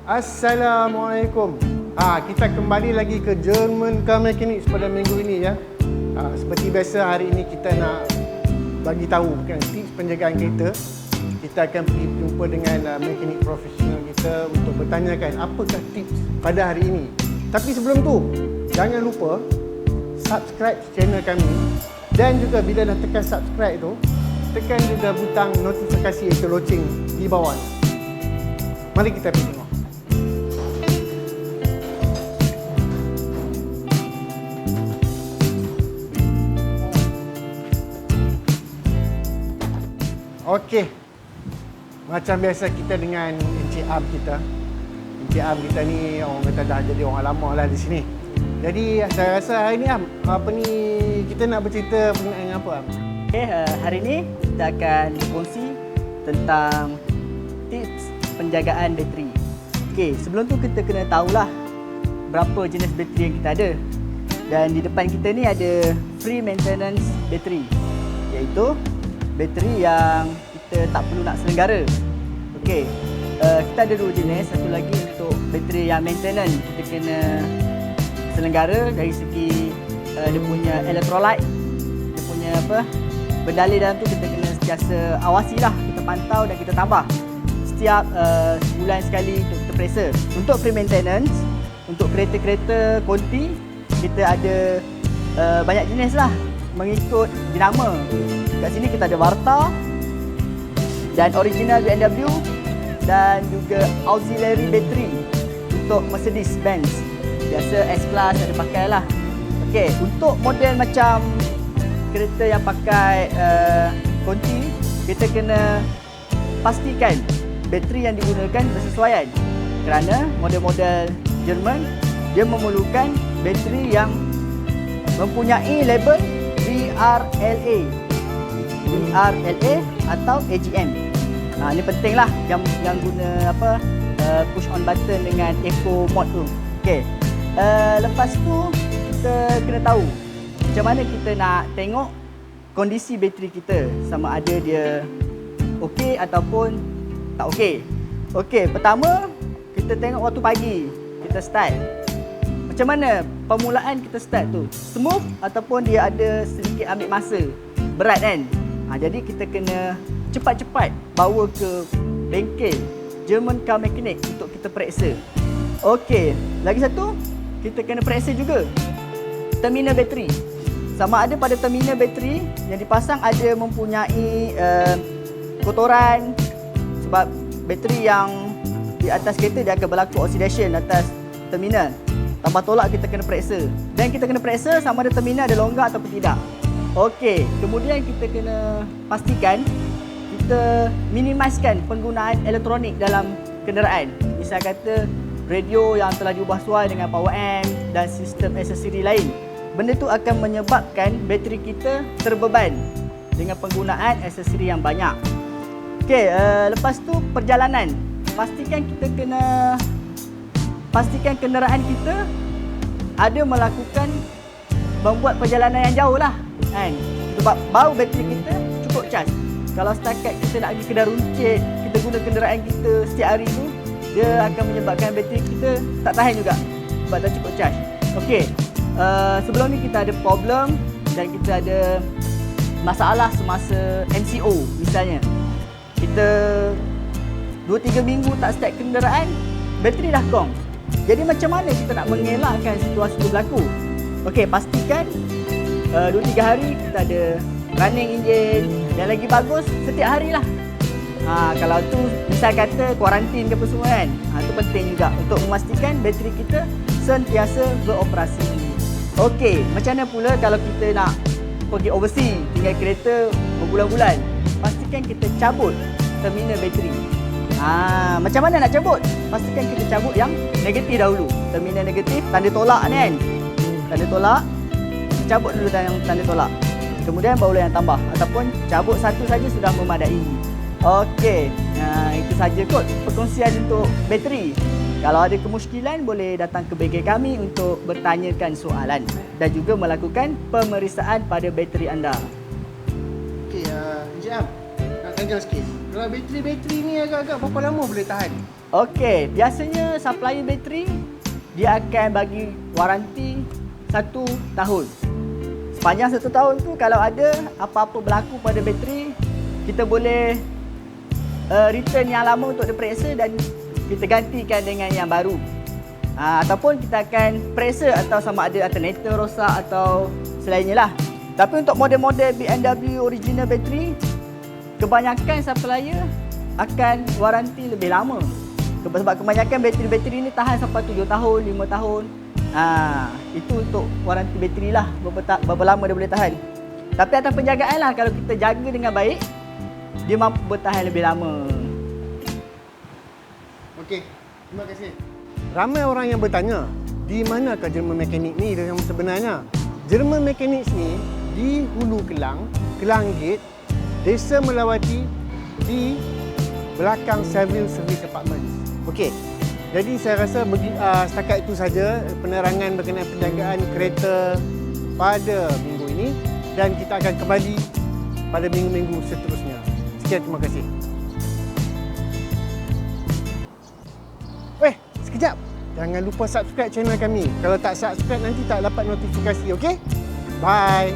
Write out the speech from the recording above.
Assalamualaikum. Kita kembali lagi ke Menggunakan Mekanik pada minggu ini ya. Seperti biasa hari ini kita nak bagi tahu tips penjagaan kereta. Kita akan pergi jumpa dengan mekanik profesional kita untuk bertanyakan apakah tips pada hari ini. Tapi sebelum tu, jangan lupa subscribe channel kami dan juga bila dah tekan subscribe tu, tekan juga butang notifikasi atau loceng di bawah. Mari kita pergi tengok. Okey. Macam biasa kita dengan Encik Am kita. Encik Am kita ni orang kata dah jadi orang lama lah di sini. Jadi saya rasa hari ni Am, kita nak bercerita mengenai apa Am? Okey, hari ni kita akan berkongsi tentang tips penjagaan bateri. Okey, sebelum tu kita kena tahulah berapa jenis bateri yang kita ada. Dan di depan kita ni ada free maintenance bateri, iaitu bateri yang kita tak perlu nak selenggara. Okey, kita ada dua jenis. Satu lagi untuk bateri yang maintenance, kita kena selenggara dari segi dia punya electrolyte, dia punya bendalai dalam tu kita kena sentiasa awasi lah, kita pantau dan kita tambah setiap sebulan sekali untuk kita periksa. Untuk free maintenance, untuk kereta-kereta konti, kita ada banyak jenis lah mengikut jenama. Kat sini kita ada Warta dan original BMW dan juga auxiliary battery untuk Mercedes Benz. Biasa S-Class ada pakai lah. Okey, untuk model macam kereta yang pakai konti, kita kena pastikan bateri yang digunakan bersesuaian. Kerana model-model Jerman, dia memerlukan bateri yang mempunyai label BRLA atau AGM. Ini penting lah yang guna push on button dengan eco mode tu. Okey. Lepas tu kita kena tahu macam mana kita nak tengok kondisi bateri kita, sama ada dia okey ataupun tak okey. Okey, pertama kita tengok waktu pagi kita start. Macam mana permulaan kita start tu? Smooth ataupun dia ada sedikit ambil masa? Berat kan? Jadi kita kena cepat-cepat bawa ke bengkel Menggunakan Mekanik untuk kita periksa. Okey, lagi satu, kita kena periksa juga terminal bateri. Sama ada pada terminal bateri yang dipasang ada mempunyai kotoran, sebab bateri yang di atas kereta dia akan berlaku oxidation atas terminal. Tambah tolak kita kena periksa. Dan kita kena periksa sama ada terminal ada longgar ataupun tidak. Okey, kemudian kita kena pastikan kita minimiskan penggunaan elektronik dalam kenderaan. Misal kata radio yang telah diubah suai dengan power amp dan sistem aksesori lain. Benda tu akan menyebabkan bateri kita terbeban dengan penggunaan aksesori yang banyak. Okey, lepas tu perjalanan. Pastikan kenderaan kita ada membuat perjalanan yang jauh lah kan? Sebab baru bateri kita cukup charge. Kalau setakat kita nak pergi kedai runcit, kita guna kenderaan kita setiap hari tu, dia akan menyebabkan bateri kita tak tahan juga sebab tak cukup charge. Okey, sebelum ni kita ada problem dan kita ada masalah semasa MCO misalnya. Kita 2-3 minggu tak start kenderaan, bateri dah gong. Jadi macam mana kita nak mengelakkan situasi itu berlaku? Okey, pastikan 2-3 hari kita ada running enjin yang lagi bagus setiap hari lah. Kalau tu misal kata kuarantin ke apa semua kan, itu penting juga untuk memastikan bateri kita sentiasa beroperasi. Okey, macam mana pula kalau kita nak pergi overseas, tinggal kereta berbulan-bulan, pastikan kita cabut terminal bateri. Macam mana nak cabut? Pastikan kita cabut yang negatif dahulu. Terminal negatif, tanda tolak ni kan. Tanda tolak, cabut dulu yang tanda tolak. Kemudian barulah yang tambah. Ataupun cabut satu saja sudah memadai. Okey, itu saja kot perkongsian untuk bateri. Kalau ada kemusykilan, boleh datang ke bengkel kami untuk bertanyakan soalan dan juga melakukan pemeriksaan pada bateri anda. Okey, Encik Am, nak tanya sikit. Kalau bateri ni agak-agak berapa lama boleh tahan? Okey, biasanya supplier bateri dia akan bagi waranti 1 tahun. Sepanjang 1 tahun tu kalau ada apa-apa berlaku pada bateri, kita boleh return yang lama untuk diperiksa dan kita gantikan dengan yang baru. Ataupun kita akan periksa atau sama ada alternator rosak atau selainnya lah. Tapi untuk model-model BMW original bateri, kebanyakan supplier akan waranti lebih lama. Sebab kebanyakan bateri-bateri ni tahan sampai 7 tahun, 5 tahun. Itu untuk waranti bateri lah, berapa lama dia boleh tahan. Tapi atas penjagaan lah, kalau kita jaga dengan baik, dia mampu bertahan lebih lama. Okey, terima kasih. Ramai orang yang bertanya, di manakah Jerman mekanik ni yang sebenarnya? Jerman mekanik ni di Hulu Kelang, Kelang Gate, Desa Melawati, di belakang Servis Apartment. Okey. Jadi saya rasa setakat itu saja penerangan berkenaan penjagaan kereta pada minggu ini dan kita akan kembali pada minggu-minggu seterusnya. Sekian, terima kasih. Sekejap. Jangan lupa subscribe channel kami. Kalau tak subscribe nanti tak dapat notifikasi, okey? Bye.